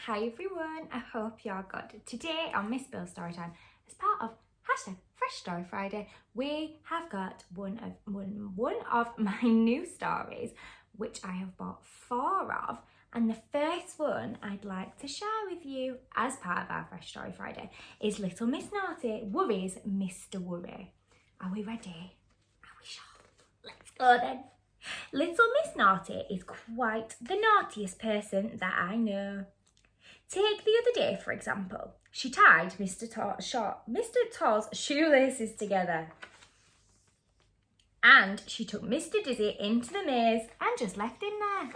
Hi everyone, I hope you're good. Today on Miss Bill Storytime, as part of hashtag Fresh Story Friday, we have got one of my new stories, which I have bought 4 of. And the first one I'd like to share with you as part of our Fresh Story Friday is Little Miss Naughty Worries Mr. Worry. Are we ready? Are we sure? Let's go then. Little Miss Naughty is quite the naughtiest person that I know. Take the other day, for example. She tied Mr. Tod's shoelaces together. And she took Mr. Dizzy into the maze and just left him there.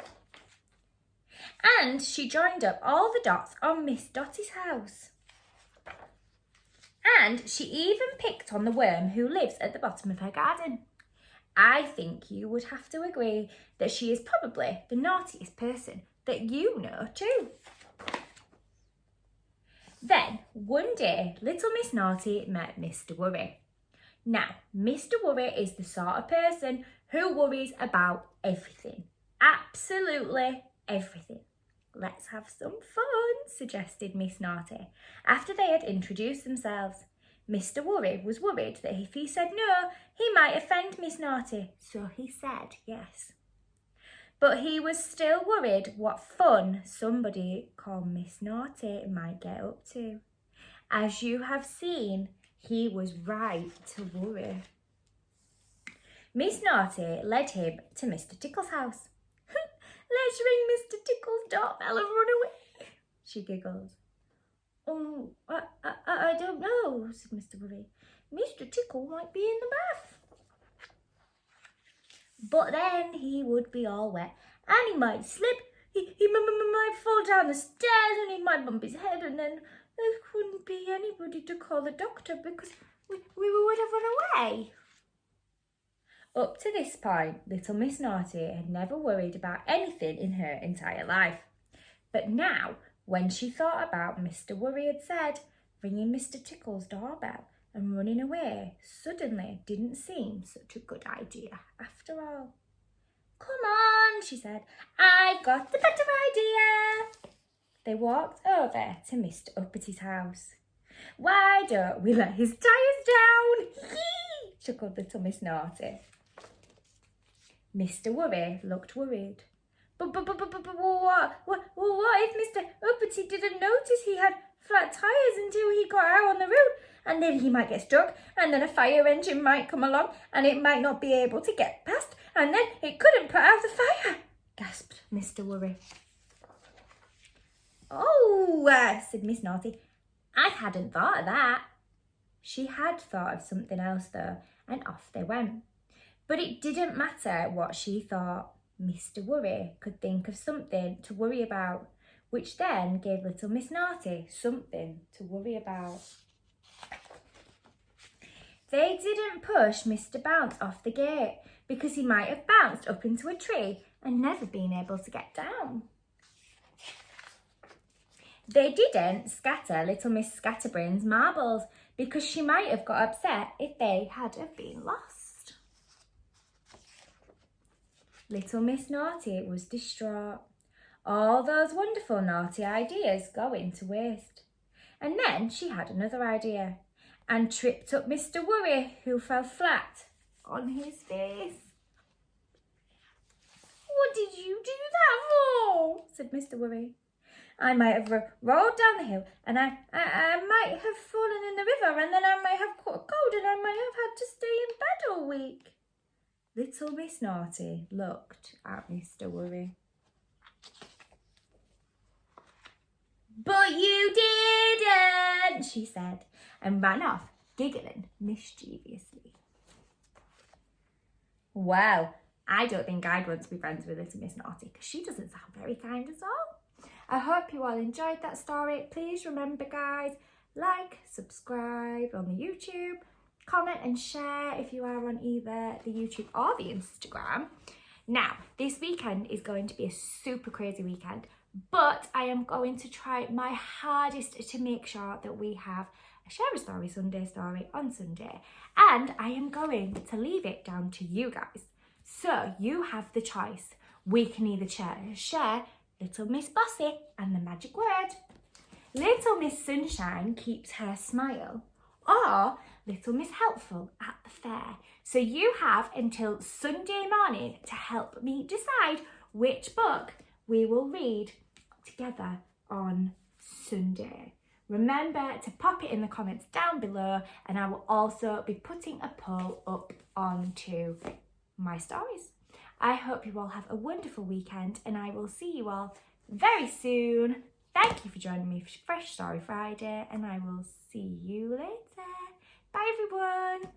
And she joined up all the dots on Miss Dotty's house. And she even picked on the worm who lives at the bottom of her garden. I think you would have to agree that she is probably the naughtiest person that you know too. Then, one day, Little Miss Naughty met Mr. Worry. Now, Mr. Worry is the sort of person who worries about everything. Absolutely everything. Let's have some fun, suggested Miss Naughty, after they had introduced themselves. Mr. Worry was worried that if he said no, he might offend Miss Naughty, so he said yes. But he was still worried what fun somebody called Miss Naughty might get up to. As you have seen, he was right to worry. Miss Naughty led him to Mr. Tickle's house. Let's ring Mr. Tickle's doorbell and run away, she giggled. Oh, I don't know, said Mr. Worry. Mr. Tickle might be in the bath. But then he would be all wet and he might slip, he might fall down the stairs and he might bump his head, and then there wouldn't be anybody to call the doctor because we would have run away. Up to this point, Little Miss Naughty had never worried about anything in her entire life. But now, when she thought about Mr. Worry had said, ringing Mr. Tickle's doorbell and running away suddenly didn't seem such a good idea after all. Come on, she said, I got the better idea. They walked over to Mr. Uppity house. Why don't we let his tyres down? Hee! Chuckled Little Miss Naughty. Mr. Worry looked worried. But what if Mr. Uppity didn't notice he had flat tyres until he got out on the road? And then he might get stuck, and then a fire engine might come along, and it might not be able to get past, and then it couldn't put out the fire, gasped Mr. Worry. Oh, said Miss Naughty, I hadn't thought of that. She had thought of something else, though, and off they went. But it didn't matter what she thought. Mr. Worry could think of something to worry about, which then gave Little Miss Naughty something to worry about. They didn't push Mr. Bounce off the gate because he might have bounced up into a tree and never been able to get down. They didn't scatter Little Miss Scatterbrain's marbles because she might have got upset if they had have been lost. Little Miss Naughty was distraught. All those wonderful naughty ideas going to waste. And then she had another idea and tripped up Mr. Worry, who fell flat on his face. What did you do that for? Said Mr. Worry. I might have rolled down the hill and I might have fallen in the river, and then I might have caught a cold and I might have had to stay in bed all week. Little Miss Naughty looked at Mr. Worry. But you didn't, she said, and ran off, giggling mischievously. Well, I don't think I'd want to be friends with Little Miss Naughty because she doesn't sound very kind at all. I hope you all enjoyed that story. Please remember, guys, like, subscribe on the YouTube, comment and share if you are on either the YouTube or the Instagram. Now, this weekend is going to be a super crazy weekend, but I am going to try my hardest to make sure that we have a Share a Story Sunday story on Sunday, and I am going to leave it down to you guys. So you have the choice. We can either share Little Miss Bossy and the magic word. Little Miss Sunshine keeps her smile, or Little Miss Helpful at the fair. So you have until Sunday morning to help me decide which book we will read together on Sunday. Remember to pop it in the comments down below, and I will also be putting a poll up onto my stories. I hope you all have a wonderful weekend, and I will see you all very soon. Thank you for joining me for Fresh Story Friday, and I will see you later. Bye everyone.